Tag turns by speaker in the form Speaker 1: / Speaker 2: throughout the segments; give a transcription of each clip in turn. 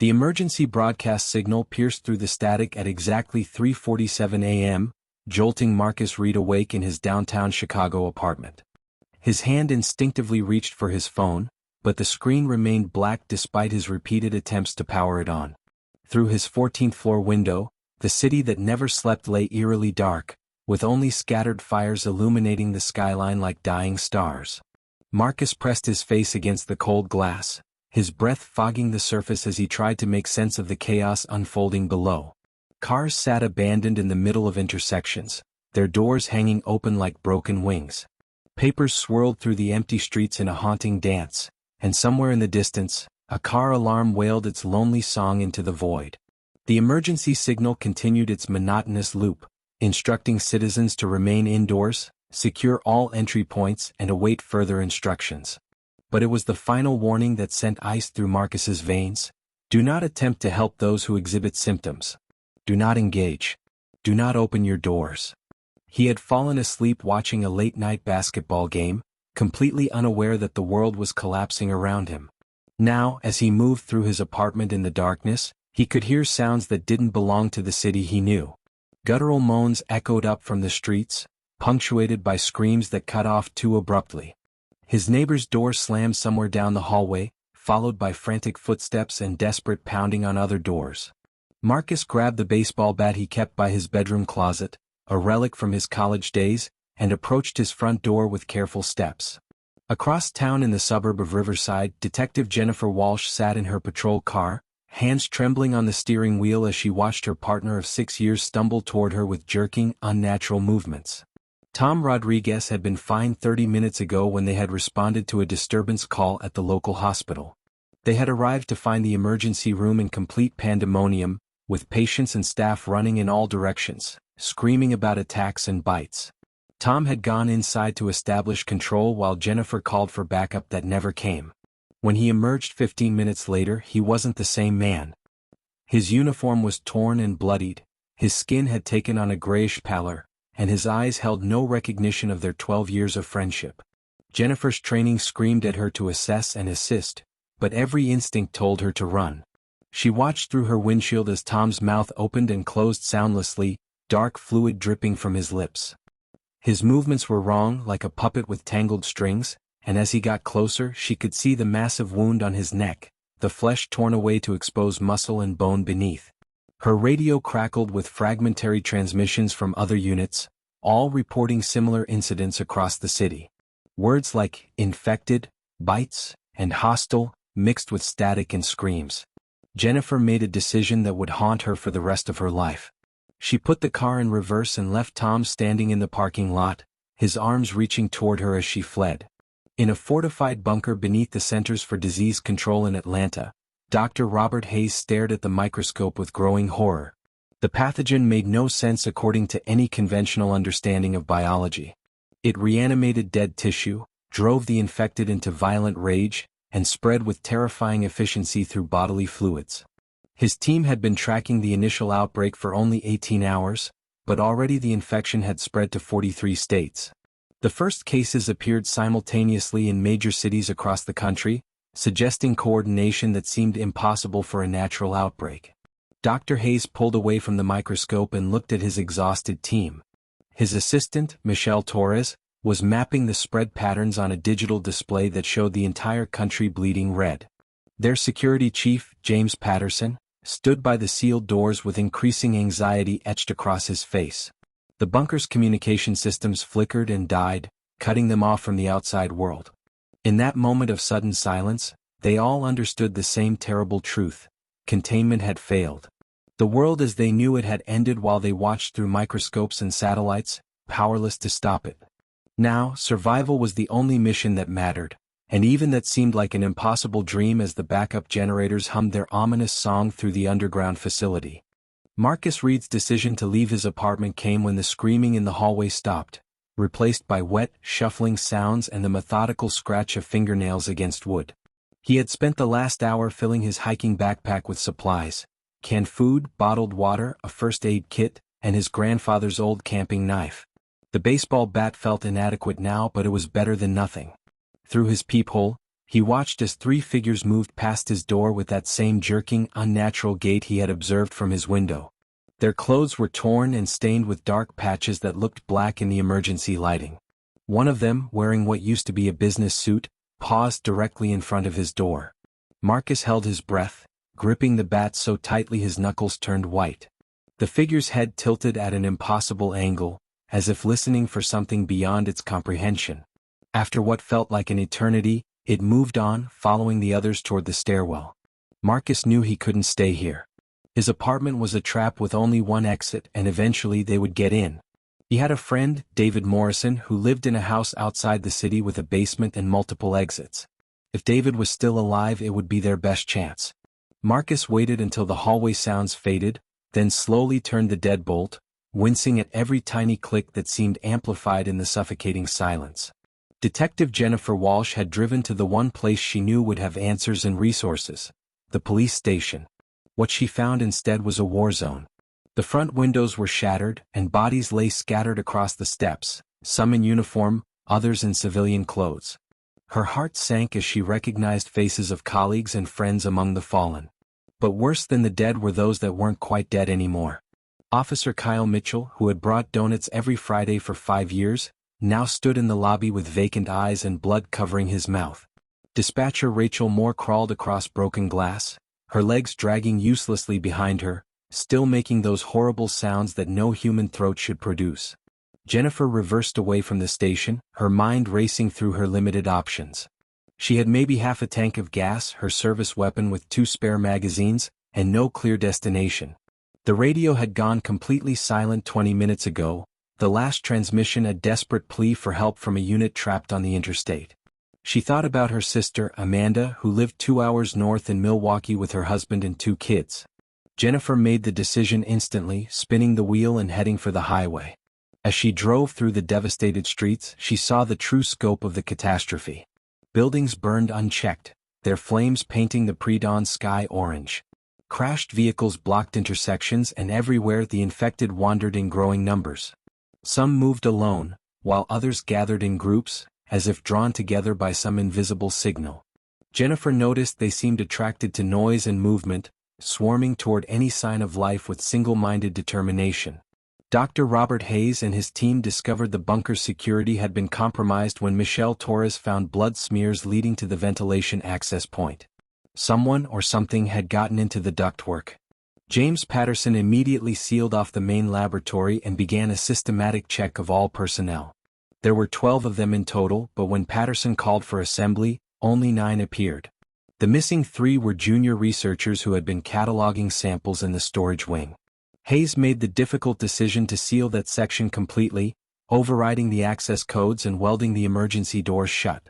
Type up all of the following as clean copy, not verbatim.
Speaker 1: The emergency broadcast signal pierced through the static at exactly 3:47 a.m., jolting Marcus Reed awake in his downtown Chicago apartment. His hand instinctively reached for his phone, but the screen remained black despite his repeated attempts to power it on. Through his 14th-floor window, the city that never slept lay eerily dark, with only scattered fires illuminating the skyline like dying stars. Marcus pressed his face against the cold glass, his breath fogging the surface as he tried to make sense of the chaos unfolding below. Cars sat abandoned in the middle of intersections, their doors hanging open like broken wings. Papers swirled through the empty streets in a haunting dance, and somewhere in the distance, a car alarm wailed its lonely song into the void. The emergency signal continued its monotonous loop, instructing citizens to remain indoors, secure all entry points, and await further instructions. But it was the final warning that sent ice through Marcus's veins. Do not attempt to help those who exhibit symptoms. Do not engage. Do not open your doors. He had fallen asleep watching a late-night basketball game, completely unaware that the world was collapsing around him. Now, as he moved through his apartment in the darkness, he could hear sounds that didn't belong to the city he knew. Guttural moans echoed up from the streets, punctuated by screams that cut off too abruptly. His neighbor's door slammed somewhere down the hallway, followed by frantic footsteps and desperate pounding on other doors. Marcus grabbed the baseball bat he kept by his bedroom closet, a relic from his college days, and approached his front door with careful steps. Across town in the suburb of Riverside, Detective Jennifer Walsh sat in her patrol car, hands trembling on the steering wheel as she watched her partner of 6 years stumble toward her with jerking, unnatural movements. Tom Rodriguez had been fined 30 minutes ago when they had responded to a disturbance call at the local hospital. They had arrived to find the emergency room in complete pandemonium, with patients and staff running in all directions, screaming about attacks and bites. Tom had gone inside to establish control while Jennifer called for backup that never came. When he emerged 15 minutes later, he wasn't the same man. His uniform was torn and bloodied, his skin had taken on a grayish pallor, and his eyes held no recognition of their 12 years of friendship. Jennifer's training screamed at her to assess and assist, but every instinct told her to run. She watched through her windshield as Tom's mouth opened and closed soundlessly, dark fluid dripping from his lips. His movements were wrong, like a puppet with tangled strings, and as he got closer she could see the massive wound on his neck, the flesh torn away to expose muscle and bone beneath. Her radio crackled with fragmentary transmissions from other units, all reporting similar incidents across the city. Words like infected, bites, and hostile mixed with static and screams. Jennifer made a decision that would haunt her for the rest of her life. She put the car in reverse and left Tom standing in the parking lot, his arms reaching toward her as she fled. In a fortified bunker beneath the Centers for Disease Control in Atlanta, Dr. Robert Hayes stared at the microscope with growing horror. The pathogen made no sense according to any conventional understanding of biology. It reanimated dead tissue, drove the infected into violent rage, and spread with terrifying efficiency through bodily fluids. His team had been tracking the initial outbreak for only 18 hours, but already the infection had spread to 43 states. The first cases appeared simultaneously in major cities across the country, suggesting coordination that seemed impossible for a natural outbreak. Dr. Hayes pulled away from the microscope and looked at his exhausted team. His assistant, Michelle Torres, was mapping the spread patterns on a digital display that showed the entire country bleeding red. Their security chief, James Patterson, stood by the sealed doors with increasing anxiety etched across his face. The bunker's communication systems flickered and died, cutting them off from the outside world. In that moment of sudden silence, they all understood the same terrible truth: containment had failed. The world as they knew it had ended while they watched through microscopes and satellites, powerless to stop it. Now, survival was the only mission that mattered, and even that seemed like an impossible dream as the backup generators hummed their ominous song through the underground facility. Marcus Reed's decision to leave his apartment came when the screaming in the hallway stopped, replaced by wet, shuffling sounds and the methodical scratch of fingernails against wood. He had spent the last hour filling his hiking backpack with supplies: canned food, bottled water, a first aid kit, and his grandfather's old camping knife. The baseball bat felt inadequate now, but it was better than nothing. Through his peephole, He watched as three figures moved past his door with that same jerking, unnatural gait he had observed from his window. Their clothes were torn and stained with dark patches that looked black in the emergency lighting. One of them, wearing what used to be a business suit, paused directly in front of his door. Marcus held his breath, gripping the bat so tightly his knuckles turned white. The figure's head tilted at an impossible angle, as if listening for something beyond its comprehension. After what felt like an eternity, it moved on, following the others toward the stairwell. Marcus knew he couldn't stay here. His apartment was a trap with only one exit, and eventually they would get in. He had a friend, David Morrison, who lived in a house outside the city with a basement and multiple exits. If David was still alive, it would be their best chance. Marcus waited until the hallway sounds faded, then slowly turned the deadbolt, wincing at every tiny click that seemed amplified in the suffocating silence. Detective Jennifer Walsh had driven to the one place she knew would have answers and resources: the police station. What she found instead was a war zone. The front windows were shattered, and bodies lay scattered across the steps, some in uniform, others in civilian clothes. Her heart sank as she recognized faces of colleagues and friends among the fallen. But worse than the dead were those that weren't quite dead anymore. Officer Kyle Mitchell, who had brought donuts every Friday for 5 years, now stood in the lobby with vacant eyes and blood covering his mouth. Dispatcher Rachel Moore crawled across broken glass, her legs dragging uselessly behind her, still making those horrible sounds that no human throat should produce. Jennifer reversed away from the station, her mind racing through her limited options. She had maybe half a tank of gas, her service weapon with 2 spare magazines, and no clear destination. The radio had gone completely silent 20 minutes ago, the last transmission a desperate plea for help from a unit trapped on the interstate. She thought about her sister, Amanda, who lived 2 hours north in Milwaukee with her husband and 2 kids. Jennifer made the decision instantly, spinning the wheel and heading for the highway. As she drove through the devastated streets, she saw the true scope of the catastrophe. Buildings burned unchecked, their flames painting the pre-dawn sky orange. Crashed vehicles blocked intersections, and everywhere the infected wandered in growing numbers. Some moved alone, while others gathered in groups, as if drawn together by some invisible signal. Jennifer noticed they seemed attracted to noise and movement, swarming toward any sign of life with single-minded determination. Dr. Robert Hayes and his team discovered the bunker's security had been compromised when Michelle Torres found blood smears leading to the ventilation access point. Someone or something had gotten into the ductwork. James Patterson immediately sealed off the main laboratory and began a systematic check of all personnel. There were 12 of them in total, but when Patterson called for assembly, only 9 appeared. The missing 3 were junior researchers who had been cataloging samples in the storage wing. Hayes made the difficult decision to seal that section completely, overriding the access codes and welding the emergency doors shut.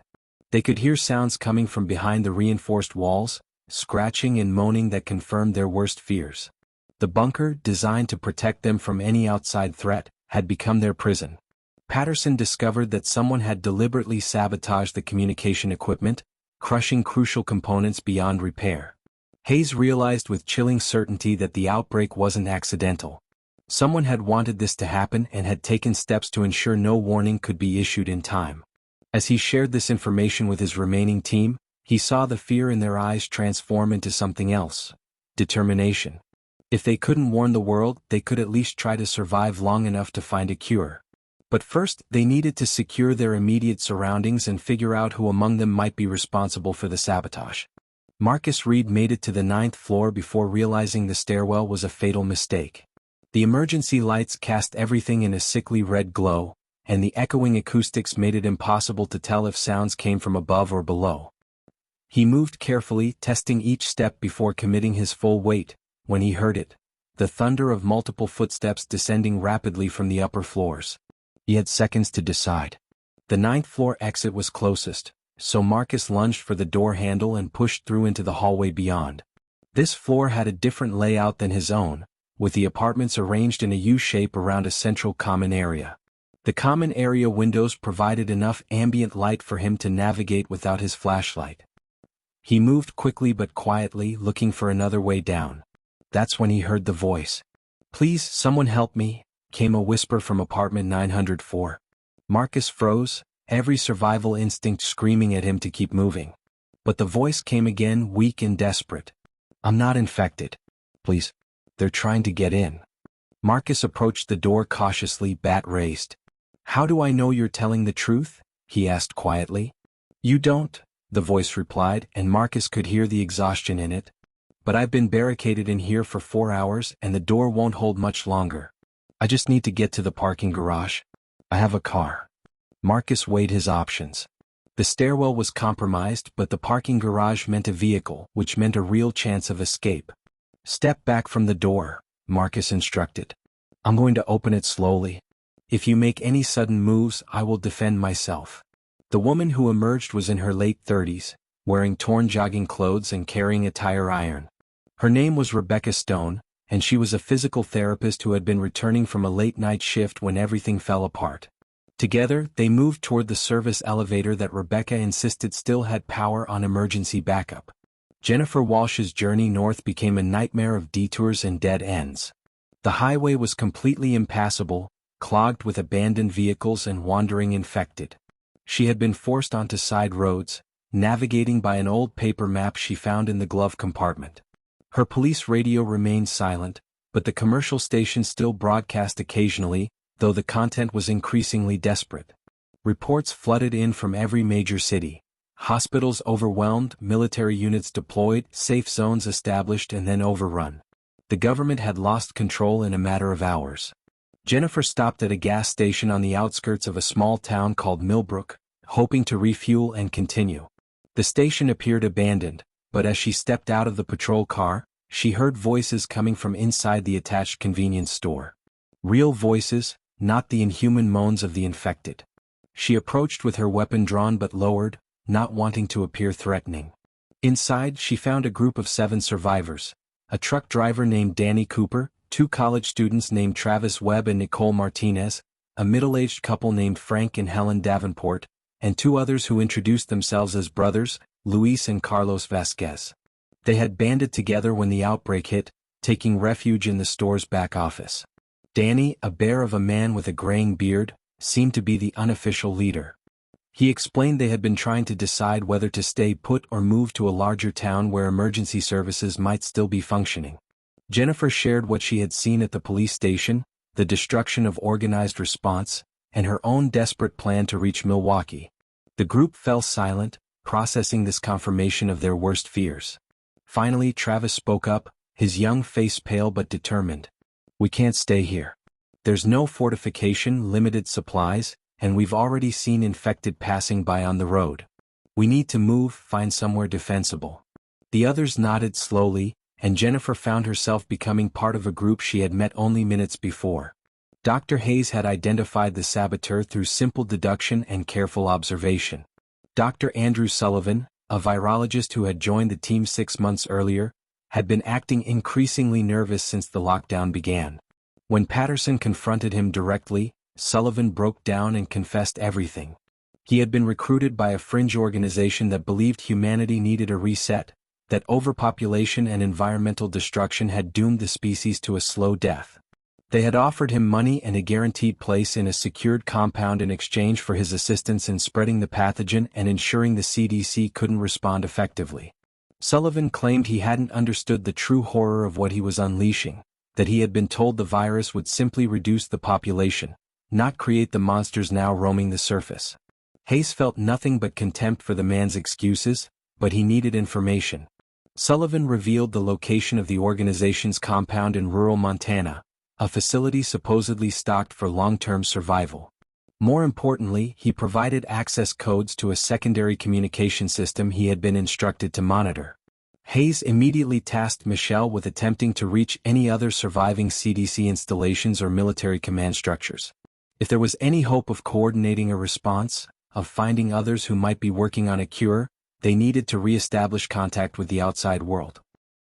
Speaker 1: They could hear sounds coming from behind the reinforced walls, scratching and moaning that confirmed their worst fears. The bunker, designed to protect them from any outside threat, had become their prison. Patterson discovered that someone had deliberately sabotaged the communication equipment, crushing crucial components beyond repair. Hayes realized with chilling certainty that the outbreak wasn't accidental. Someone had wanted this to happen and had taken steps to ensure no warning could be issued in time. As he shared this information with his remaining team, he saw the fear in their eyes transform into something else: determination. If they couldn't warn the world, they could at least try to survive long enough to find a cure. But first, they needed to secure their immediate surroundings and figure out who among them might be responsible for the sabotage. Marcus Reed made it to the 9th floor before realizing the stairwell was a fatal mistake. The emergency lights cast everything in a sickly red glow, and the echoing acoustics made it impossible to tell if sounds came from above or below. He moved carefully, testing each step before committing his full weight, when he heard it: the thunder of multiple footsteps descending rapidly from the upper floors. He had seconds to decide. The 9th floor exit was closest, so Marcus lunged for the door handle and pushed through into the hallway beyond. This floor had a different layout than his own, with the apartments arranged in a U-shape around a central common area. The common area windows provided enough ambient light for him to navigate without his flashlight. He moved quickly but quietly, looking for another way down. That's when he heard the voice. "Please, someone help me," came a whisper from apartment 904. Marcus froze, every survival instinct screaming at him to keep moving. But the voice came again, weak and desperate. I'm not infected. Please. They're trying to get in. Marcus approached the door cautiously, bat raised. How do I know you're telling the truth? He asked quietly. You don't, the voice replied, and Marcus could hear the exhaustion in it. But I've been barricaded in here for 4 hours and the door won't hold much longer. I just need to get to the parking garage. I have a car. Marcus weighed his options. The stairwell was compromised, but the parking garage meant a vehicle, which meant a real chance of escape. Step back from the door, Marcus instructed. I'm going to open it slowly. If you make any sudden moves, I will defend myself. The woman who emerged was in her late 30s, wearing torn jogging clothes and carrying a tire iron. Her name was Rebecca Stone, and she was a physical therapist who had been returning from a late-night shift when everything fell apart. Together, they moved toward the service elevator that Rebecca insisted still had power on emergency backup. Jennifer Walsh's journey north became a nightmare of detours and dead ends. The highway was completely impassable, clogged with abandoned vehicles and wandering infected. She had been forced onto side roads, navigating by an old paper map she found in the glove compartment. Her police radio remained silent, but the commercial station still broadcast occasionally, though the content was increasingly desperate. Reports flooded in from every major city. Hospitals overwhelmed, military units deployed, safe zones established and then overrun. The government had lost control in a matter of hours. Jennifer stopped at a gas station on the outskirts of a small town called Millbrook, hoping to refuel and continue. The station appeared abandoned, but as she stepped out of the patrol car, she heard voices coming from inside the attached convenience store. Real voices, not the inhuman moans of the infected. She approached with her weapon drawn but lowered, not wanting to appear threatening. Inside, she found a group of 7 survivors: a truck driver named Danny Cooper, 2 college students named Travis Webb and Nicole Martinez, a middle-aged couple named Frank and Helen Davenport, and 2 others who introduced themselves as brothers, Luis and Carlos Vasquez. They had banded together when the outbreak hit, taking refuge in the store's back office. Danny, a bear of a man with a graying beard, seemed to be the unofficial leader. He explained they had been trying to decide whether to stay put or move to a larger town where emergency services might still be functioning. Jennifer shared what she had seen at the police station, the destruction of organized response, and her own desperate plan to reach Milwaukee. The group fell silent, processing this confirmation of their worst fears. Finally, Travis spoke up, his young face pale but determined. We can't stay here. There's no fortification, limited supplies, and we've already seen infected passing by on the road. We need to move, find somewhere defensible. The others nodded slowly, and Jennifer found herself becoming part of a group she had met only minutes before. Dr. Hayes had identified the saboteur through simple deduction and careful observation. Dr. Andrew Sullivan, a virologist who had joined the team 6 months earlier, had been acting increasingly nervous since the lockdown began. When Patterson confronted him directly, Sullivan broke down and confessed everything. He had been recruited by a fringe organization that believed humanity needed a reset, that overpopulation and environmental destruction had doomed the species to a slow death. They had offered him money and a guaranteed place in a secured compound in exchange for his assistance in spreading the pathogen and ensuring the CDC couldn't respond effectively. Sullivan claimed he hadn't understood the true horror of what he was unleashing, that he had been told the virus would simply reduce the population, not create the monsters now roaming the surface. Hayes felt nothing but contempt for the man's excuses, but he needed information. Sullivan revealed the location of the organization's compound in rural Montana, a facility supposedly stocked for long-term survival. More importantly, he provided access codes to a secondary communication system he had been instructed to monitor. Hayes immediately tasked Michelle with attempting to reach any other surviving CDC installations or military command structures. If there was any hope of coordinating a response, of finding others who might be working on a cure, they needed to re-establish contact with the outside world.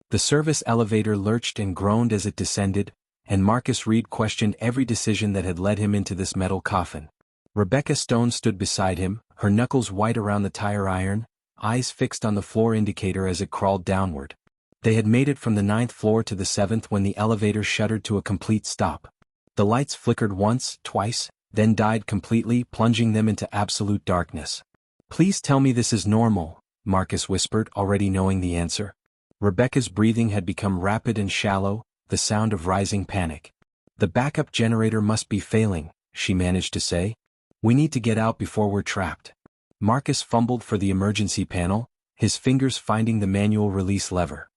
Speaker 1: The service elevator lurched and groaned as it descended, and Marcus Reed questioned every decision that had led him into this metal coffin. Rebecca Stone stood beside him, her knuckles white around the tire iron, eyes fixed on the floor indicator as it crawled downward. They had made it from the 9th floor to the 7th when the elevator shuddered to a complete stop. The lights flickered once, twice, then died completely, plunging them into absolute darkness. "Please tell me this is normal," Marcus whispered, already knowing the answer. Rebecca's breathing had become rapid and shallow, the sound of rising panic. The backup generator must be failing, she managed to say. We need to get out before we're trapped. Marcus fumbled for the emergency panel, his fingers finding the manual release lever.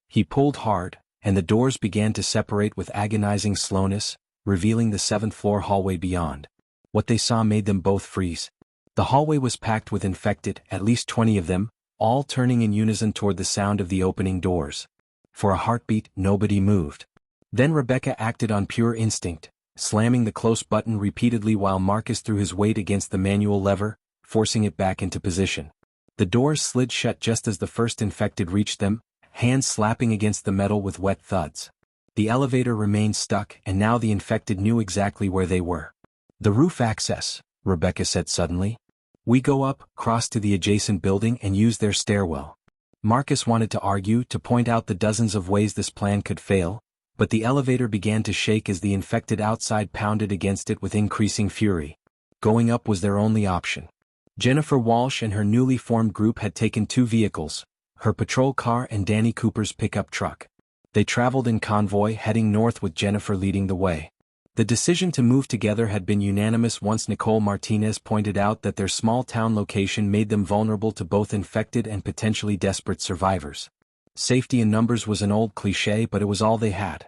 Speaker 1: He pulled hard, and the doors began to separate with agonizing slowness, revealing the 7th-floor hallway beyond. What they saw made them both freeze. The hallway was packed with infected, at least 20 of them, all turning in unison toward the sound of the opening doors. For a heartbeat, nobody moved. Then Rebecca acted on pure instinct, slamming the close button repeatedly while Marcus threw his weight against the manual lever, forcing it back into position. The doors slid shut just as the first infected reached them, hands slapping against the metal with wet thuds. The elevator remained stuck, and now the infected knew exactly where they were. The roof access, Rebecca said suddenly. We go up, cross to the adjacent building and use their stairwell. Marcus wanted to argue, to point out the dozens of ways this plan could fail, but the elevator began to shake as the infected outside pounded against it with increasing fury. Going up was their only option. Jennifer Walsh and her newly formed group had taken 2 vehicles, her patrol car and Danny Cooper's pickup truck. They traveled in convoy, heading north with Jennifer leading the way. The decision to move together had been unanimous once Nicole Martinez pointed out that their small-town location made them vulnerable to both infected and potentially desperate survivors. Safety in numbers was an old cliché, but it was all they had.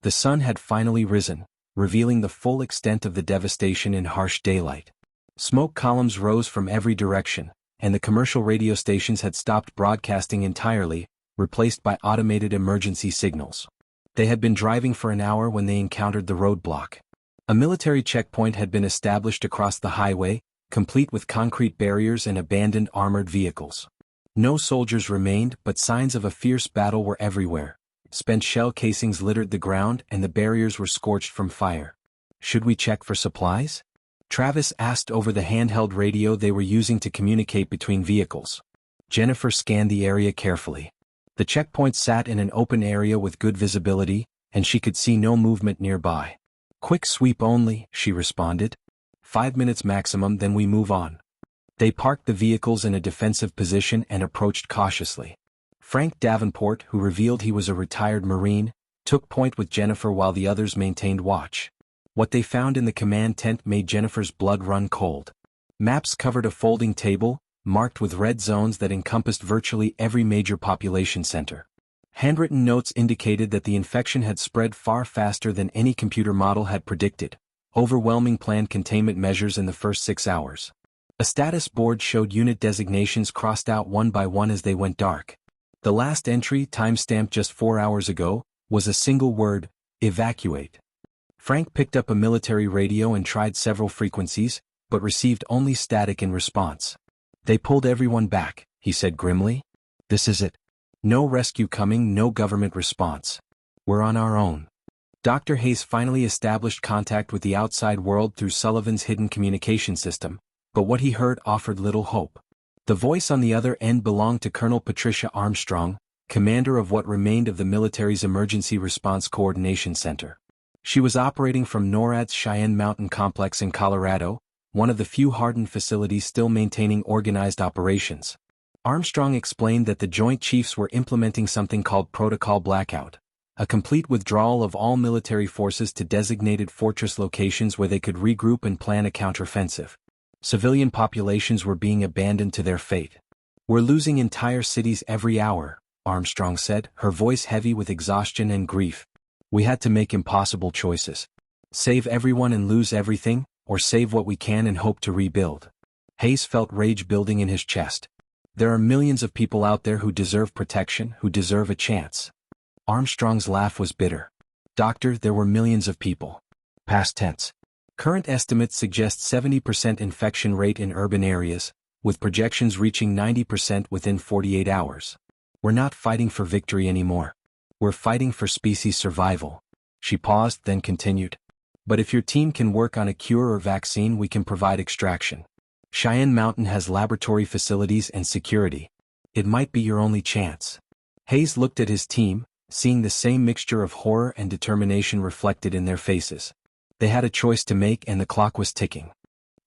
Speaker 1: The sun had finally risen, revealing the full extent of the devastation in harsh daylight. Smoke columns rose from every direction, and the commercial radio stations had stopped broadcasting entirely, replaced by automated emergency signals. They had been driving for an hour when they encountered the roadblock. A military checkpoint had been established across the highway, complete with concrete barriers and abandoned armored vehicles. No soldiers remained, but signs of a fierce battle were everywhere. Spent shell casings littered the ground and the barriers were scorched from fire. Should we check for supplies? Travis asked over the handheld radio they were using to communicate between vehicles. Jennifer scanned the area carefully. The checkpoint sat in an open area with good visibility, and she could see no movement nearby. Quick sweep only, she responded. 5 minutes maximum, then we move on. They parked the vehicles in a defensive position and approached cautiously. Frank Davenport, who revealed he was a retired Marine, took point with Jennifer while the others maintained watch. What they found in the command tent made Jennifer's blood run cold. Maps covered a folding table, marked with red zones that encompassed virtually every major population center. Handwritten notes indicated that the infection had spread far faster than any computer model had predicted, overwhelming planned containment measures in the first 6 hours. A status board showed unit designations crossed out one by one as they went dark. The last entry, timestamped just 4 hours ago, was a single word: evacuate. Frank picked up a military radio and tried several frequencies, but received only static in response. They pulled everyone back, he said grimly. This is it. No rescue coming, no government response. We're on our own. Dr. Hayes finally established contact with the outside world through Sullivan's hidden communication system, but what he heard offered little hope. The voice on the other end belonged to Colonel Patricia Armstrong, commander of what remained of the military's Emergency Response Coordination Center. She was operating from NORAD's Cheyenne Mountain Complex in Colorado, one of the few hardened facilities still maintaining organized operations. Armstrong explained that the Joint Chiefs were implementing something called Protocol Blackout, a complete withdrawal of all military forces to designated fortress locations where they could regroup and plan a counteroffensive. Civilian populations were being abandoned to their fate. We're losing entire cities every hour, Armstrong said, her voice heavy with exhaustion and grief. We had to make impossible choices. Save everyone and lose everything, or save what we can and hope to rebuild. Hayes felt rage building in his chest. There are millions of people out there who deserve protection, who deserve a chance. Armstrong's laugh was bitter. Doctor, there were millions of people. Past tense. Current estimates suggest 70% infection rate in urban areas, with projections reaching 90% within 48 hours. We're not fighting for victory anymore. We're fighting for species survival. She paused, then continued. But if your team can work on a cure or vaccine, we can provide extraction. Cheyenne Mountain has laboratory facilities and security. It might be your only chance. Hayes looked at his team, seeing the same mixture of horror and determination reflected in their faces. They had a choice to make and the clock was ticking.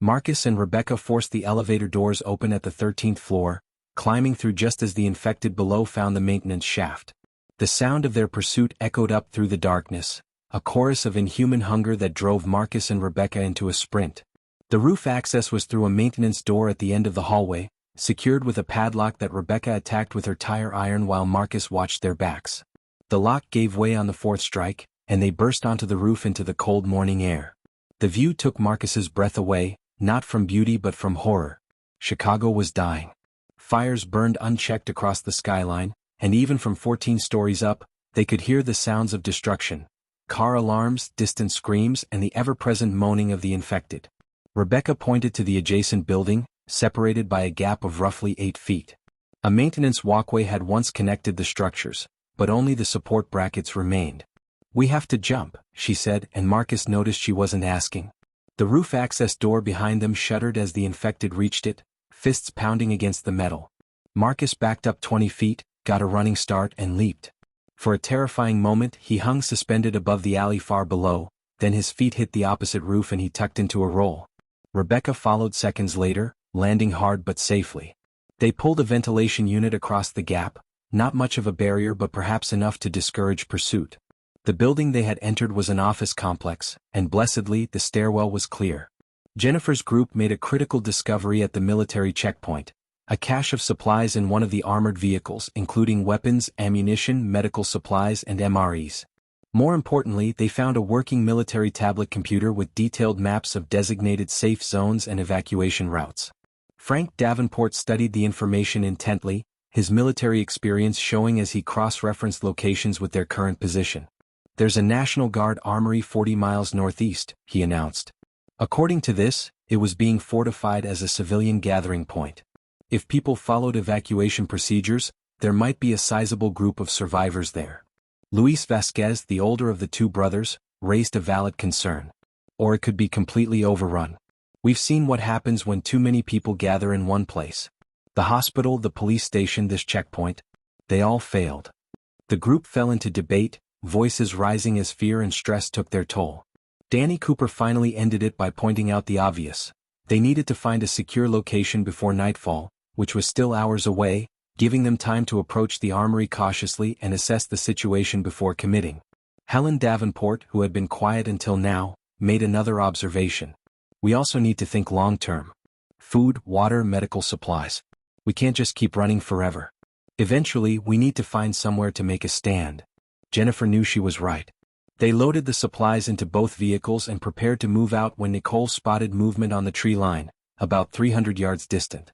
Speaker 1: Marcus and Rebecca forced the elevator doors open at the 13th floor, climbing through just as the infected below found the maintenance shaft. The sound of their pursuit echoed up through the darkness, a chorus of inhuman hunger that drove Marcus and Rebecca into a sprint. The roof access was through a maintenance door at the end of the hallway, secured with a padlock that Rebecca attacked with her tire iron while Marcus watched their backs. The lock gave way on the fourth strike, and they burst onto the roof into the cold morning air. The view took Marcus's breath away, not from beauty but from horror. Chicago was dying. Fires burned unchecked across the skyline, and even from 14 stories up, they could hear the sounds of destruction. Car alarms, distant screams, and the ever-present moaning of the infected. Rebecca pointed to the adjacent building, separated by a gap of roughly 8 feet. A maintenance walkway had once connected the structures, but only the support brackets remained. "We have to jump," she said, and Marcus noticed she wasn't asking. The roof access door behind them shuddered as the infected reached it, fists pounding against the metal. Marcus backed up 20 feet, got a running start and leaped. For a terrifying moment he hung suspended above the alley far below, then his feet hit the opposite roof and he tucked into a roll. Rebecca followed seconds later, landing hard but safely. They pulled a ventilation unit across the gap, not much of a barrier but perhaps enough to discourage pursuit. The building they had entered was an office complex, and blessedly the stairwell was clear. Jennifer's group made a critical discovery at the military checkpoint, a cache of supplies in one of the armored vehicles including weapons, ammunition, medical supplies and MREs. More importantly, they found a working military tablet computer with detailed maps of designated safe zones and evacuation routes. Frank Davenport studied the information intently, his military experience showing as he cross-referenced locations with their current position. "There's a National Guard armory 40 miles northeast," he announced. According to this, it was being fortified as a civilian gathering point. If people followed evacuation procedures, there might be a sizable group of survivors there. Luis Vasquez, the older of the two brothers, raised a valid concern. Or it could be completely overrun. "We've seen what happens when too many people gather in one place. The hospital, the police station, this checkpoint. They all failed." The group fell into debate, voices rising as fear and stress took their toll. Danny Cooper finally ended it by pointing out the obvious. They needed to find a secure location before nightfall, which was still hours away, giving them time to approach the armory cautiously and assess the situation before committing. Helen Davenport, who had been quiet until now, made another observation. "We also need to think long-term. Food, water, medical supplies. We can't just keep running forever. Eventually, we need to find somewhere to make a stand." Jennifer knew she was right. They loaded the supplies into both vehicles and prepared to move out when Nicole spotted movement on the tree line, about 300 yards distant.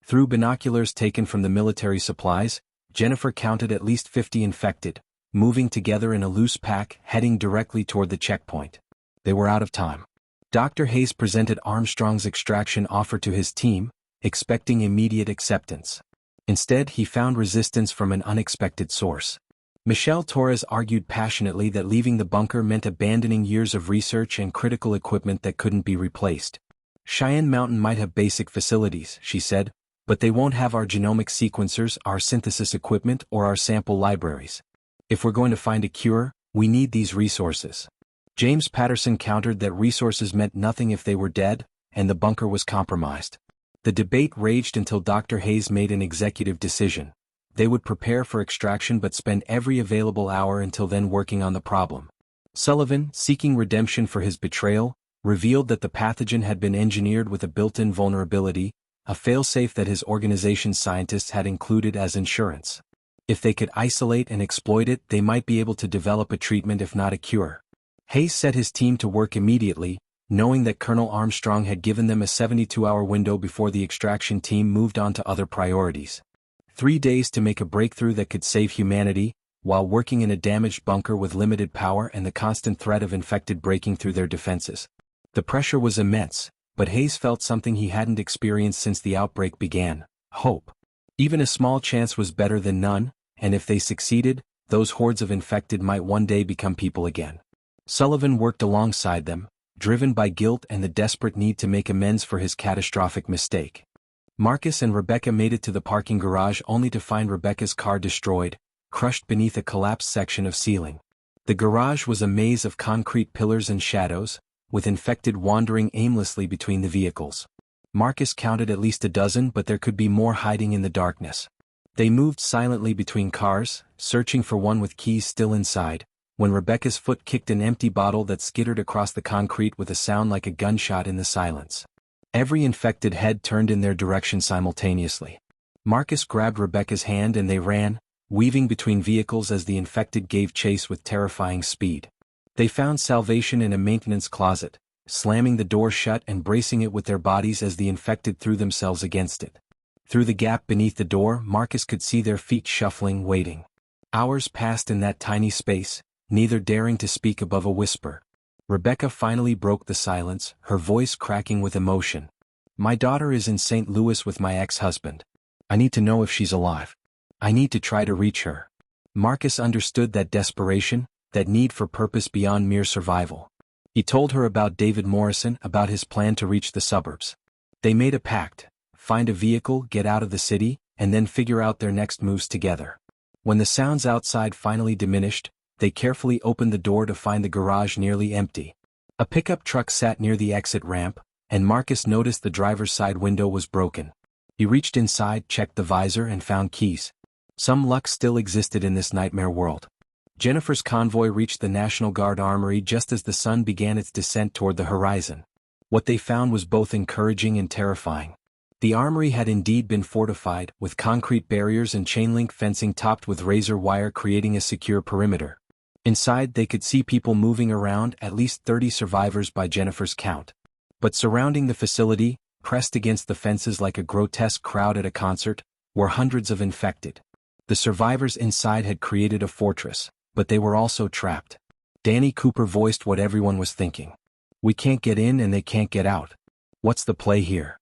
Speaker 1: Through binoculars taken from the military supplies, Jennifer counted at least 50 infected, moving together in a loose pack heading directly toward the checkpoint. They were out of time. Dr. Hayes presented Armstrong's extraction offer to his team, expecting immediate acceptance. Instead, he found resistance from an unexpected source. Michelle Torres argued passionately that leaving the bunker meant abandoning years of research and critical equipment that couldn't be replaced. "Cheyenne Mountain might have basic facilities," she said, "but they won't have our genomic sequencers, our synthesis equipment, or our sample libraries. If we're going to find a cure, we need these resources." James Patterson countered that resources meant nothing if they were dead, and the bunker was compromised. The debate raged until Dr. Hayes made an executive decision. They would prepare for extraction but spend every available hour until then working on the problem. Sullivan, seeking redemption for his betrayal, revealed that the pathogen had been engineered with a built-in vulnerability, a failsafe that his organization's scientists had included as insurance. If they could isolate and exploit it, they might be able to develop a treatment if not a cure. Hayes set his team to work immediately, knowing that Colonel Armstrong had given them a 72-hour window before the extraction team moved on to other priorities. 3 days to make a breakthrough that could save humanity, while working in a damaged bunker with limited power and the constant threat of infected breaking through their defenses. The pressure was immense, but Hayes felt something he hadn't experienced since the outbreak began: hope. Even a small chance was better than none, and if they succeeded, those hordes of infected might one day become people again. Sullivan worked alongside them, driven by guilt and the desperate need to make amends for his catastrophic mistake. Marcus and Rebecca made it to the parking garage only to find Rebecca's car destroyed, crushed beneath a collapsed section of ceiling. The garage was a maze of concrete pillars and shadows, with infected wandering aimlessly between the vehicles. Marcus counted at least a dozen, but there could be more hiding in the darkness. They moved silently between cars, searching for one with keys still inside, when Rebecca's foot kicked an empty bottle that skittered across the concrete with a sound like a gunshot in the silence. Every infected head turned in their direction simultaneously. Marcus grabbed Rebecca's hand and they ran, weaving between vehicles as the infected gave chase with terrifying speed. They found salvation in a maintenance closet, slamming the door shut and bracing it with their bodies as the infected threw themselves against it. Through the gap beneath the door, Marcus could see their feet shuffling, waiting. Hours passed in that tiny space, neither daring to speak above a whisper. Rebecca finally broke the silence, her voice cracking with emotion. "My daughter is in St. Louis with my ex-husband. I need to know if she's alive. I need to try to reach her." Marcus understood that desperation, that need for purpose beyond mere survival. He told her about David Morrison, about his plan to reach the suburbs. They made a pact: find a vehicle, get out of the city, and then figure out their next moves together. When the sounds outside finally diminished, they carefully opened the door to find the garage nearly empty. A pickup truck sat near the exit ramp, and Marcus noticed the driver's side window was broken. He reached inside, checked the visor, and found keys. Some luck still existed in this nightmare world. Jennifer's convoy reached the National Guard armory just as the sun began its descent toward the horizon. What they found was both encouraging and terrifying. The armory had indeed been fortified, with concrete barriers and chain-link fencing topped with razor wire creating a secure perimeter. Inside they could see people moving around, at least 30 survivors by Jennifer's count. But surrounding the facility, pressed against the fences like a grotesque crowd at a concert, were hundreds of infected. The survivors inside had created a fortress, but they were also trapped. Danny Cooper voiced what everyone was thinking. "We can't get in and they can't get out. What's the play here?"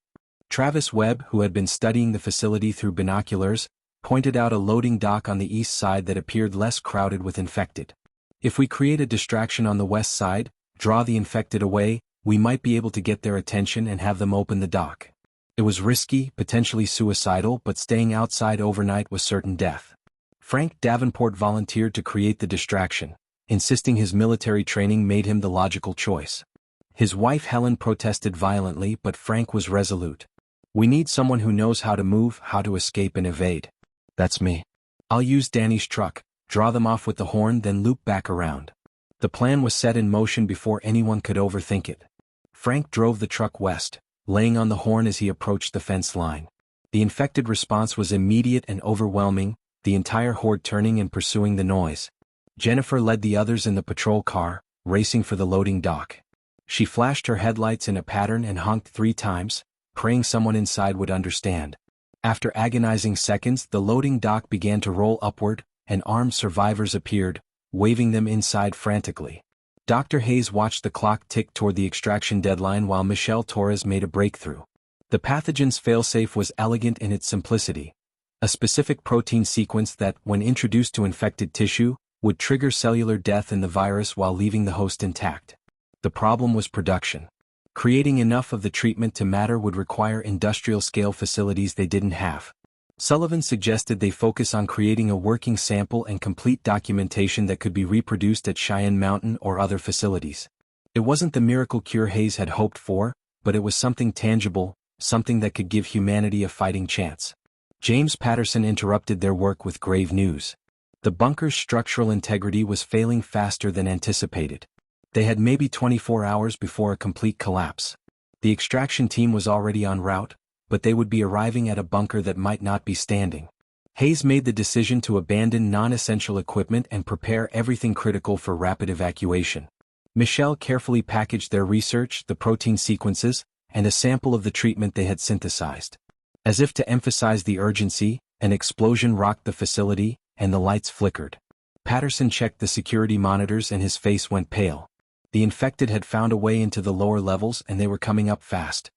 Speaker 1: Travis Webb, who had been studying the facility through binoculars, pointed out a loading dock on the east side that appeared less crowded with infected. "If we create a distraction on the west side, draw the infected away, we might be able to get their attention and have them open the dock." It was risky, potentially suicidal, but staying outside overnight was certain death. Frank Davenport volunteered to create the distraction, insisting his military training made him the logical choice. His wife Helen protested violently, but Frank was resolute. "We need someone who knows how to move, how to escape and evade. That's me. I'll use Danny's truck, draw them off with the horn, then loop back around." The plan was set in motion before anyone could overthink it. Frank drove the truck west, laying on the horn as he approached the fence line. The infected response was immediate and overwhelming, the entire horde turning and pursuing the noise. Jennifer led the others in the patrol car, racing for the loading dock. She flashed her headlights in a pattern and honked 3 times, praying someone inside would understand. After agonizing seconds, the loading dock began to roll upward, and armed survivors appeared, waving them inside frantically. Dr. Hayes watched the clock tick toward the extraction deadline while Michelle Torres made a breakthrough. The pathogen's failsafe was elegant in its simplicity: a specific protein sequence that, when introduced to infected tissue, would trigger cellular death in the virus while leaving the host intact. The problem was production. Creating enough of the treatment to matter would require industrial-scale facilities they didn't have. Sullivan suggested they focus on creating a working sample and complete documentation that could be reproduced at Cheyenne Mountain or other facilities. It wasn't the miracle cure Hayes had hoped for, but it was something tangible, something that could give humanity a fighting chance. James Patterson interrupted their work with grave news. The bunker's structural integrity was failing faster than anticipated. They had maybe 24 hours before a complete collapse. The extraction team was already en route, but they would be arriving at a bunker that might not be standing. Hayes made the decision to abandon non-essential equipment and prepare everything critical for rapid evacuation. Michelle carefully packaged their research, the protein sequences, and a sample of the treatment they had synthesized. As if to emphasize the urgency, an explosion rocked the facility, and the lights flickered. Patterson checked the security monitors and his face went pale. The infected had found a way into the lower levels and they were coming up fast.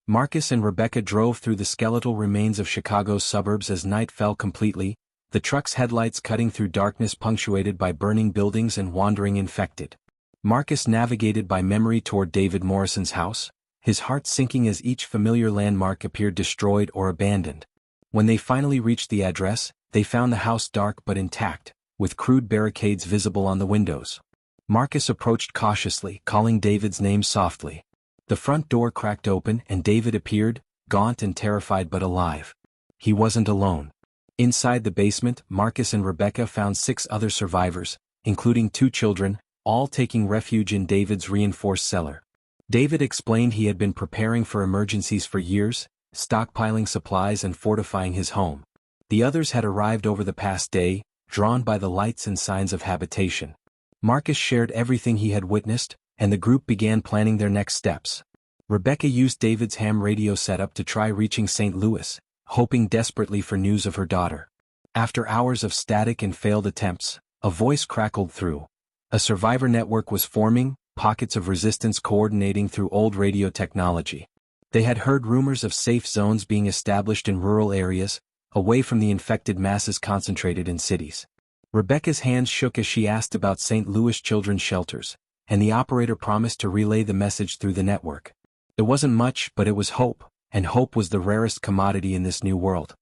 Speaker 1: Marcus and Rebecca drove through the skeletal remains of Chicago's suburbs as night fell completely, the truck's headlights cutting through darkness punctuated by burning buildings and wandering infected. Marcus navigated by memory toward David Morrison's house, his heart sinking as each familiar landmark appeared destroyed or abandoned. When they finally reached the address, they found the house dark but intact, with crude barricades visible on the windows. Marcus approached cautiously, calling David's name softly. The front door cracked open and David appeared, gaunt and terrified but alive. He wasn't alone. Inside the basement, Marcus and Rebecca found 6 other survivors, including 2 children, all taking refuge in David's reinforced cellar. David explained he had been preparing for emergencies for years, stockpiling supplies and fortifying his home. The others had arrived over the past day, drawn by the lights and signs of habitation. Marcus shared everything he had witnessed, and the group began planning their next steps. Rebecca used David's ham radio setup to try reaching St. Louis, hoping desperately for news of her daughter. After hours of static and failed attempts, a voice crackled through. A survivor network was forming, pockets of resistance coordinating through old radio technology. They had heard rumors of safe zones being established in rural areas, away from the infected masses concentrated in cities. Rebecca's hands shook as she asked about St. Louis children's shelters, and the operator promised to relay the message through the network. It wasn't much, but it was hope, and hope was the rarest commodity in this new world.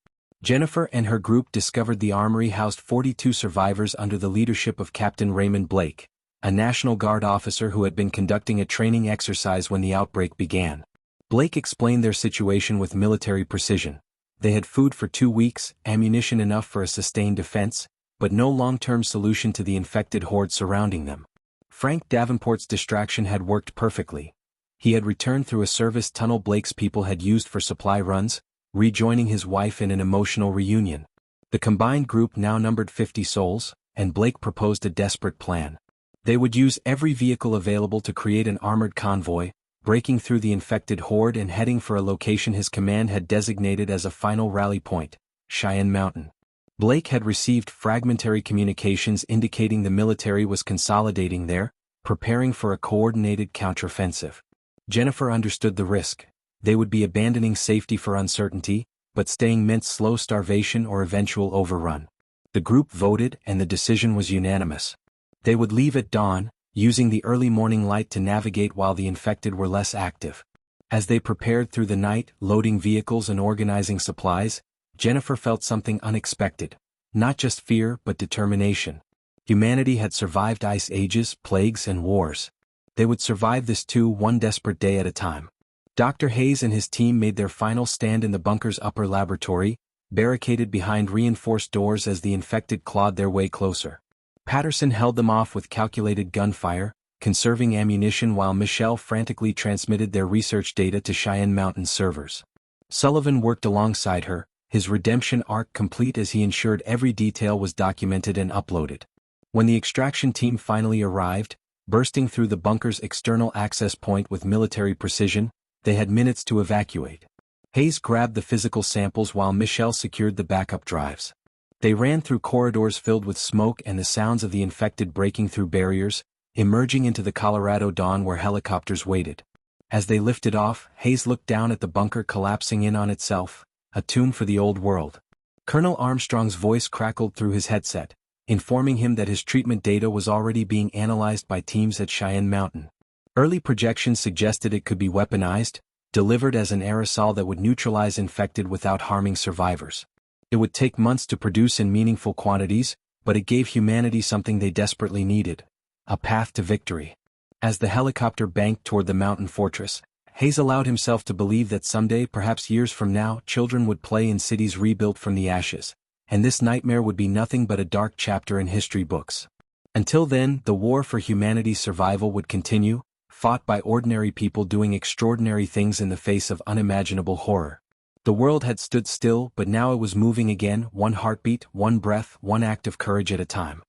Speaker 1: Jennifer and her group discovered the armory housed 42 survivors under the leadership of Captain Raymond Blake, a National Guard officer who had been conducting a training exercise when the outbreak began. Blake explained their situation with military precision. They had food for 2 weeks, ammunition enough for a sustained defense, but no long-term solution to the infected horde surrounding them. Frank Davenport's distraction had worked perfectly. He had returned through a service tunnel Blake's people had used for supply runs, rejoining his wife in an emotional reunion. The combined group now numbered 50 souls, and Blake proposed a desperate plan. They would use every vehicle available to create an armored convoy, breaking through the infected horde and heading for a location his command had designated as a final rally point, Cheyenne Mountain. Blake had received fragmentary communications indicating the military was consolidating there, preparing for a coordinated counteroffensive. Jennifer understood the risk. They would be abandoning safety for uncertainty, but staying meant slow starvation or eventual overrun. The group voted and the decision was unanimous. They would leave at dawn, using the early morning light to navigate while the infected were less active. As they prepared through the night, loading vehicles and organizing supplies, Jennifer felt something unexpected. Not just fear but determination. Humanity had survived ice ages, plagues, and wars. They would survive this too, one desperate day at a time. Dr. Hayes and his team made their final stand in the bunker's upper laboratory, barricaded behind reinforced doors as the infected clawed their way closer. Patterson held them off with calculated gunfire, conserving ammunition while Michelle frantically transmitted their research data to Cheyenne Mountain servers. Sullivan worked alongside her, his redemption arc complete as he ensured every detail was documented and uploaded. When the extraction team finally arrived, bursting through the bunker's external access point with military precision, they had minutes to evacuate. Hayes grabbed the physical samples while Michelle secured the backup drives. They ran through corridors filled with smoke and the sounds of the infected breaking through barriers, emerging into the Colorado dawn where helicopters waited. As they lifted off, Hayes looked down at the bunker collapsing in on itself, a tomb for the old world. Colonel Armstrong's voice crackled through his headset, informing him that his treatment data was already being analyzed by teams at Cheyenne Mountain. Early projections suggested it could be weaponized, delivered as an aerosol that would neutralize infected without harming survivors. It would take months to produce in meaningful quantities, but it gave humanity something they desperately needed: a path to victory. As the helicopter banked toward the mountain fortress, Hayes allowed himself to believe that someday, perhaps years from now, children would play in cities rebuilt from the ashes, and this nightmare would be nothing but a dark chapter in history books. Until then, the war for humanity's survival would continue, fought by ordinary people doing extraordinary things in the face of unimaginable horror. The world had stood still, but now it was moving again, one heartbeat, one breath, one act of courage at a time.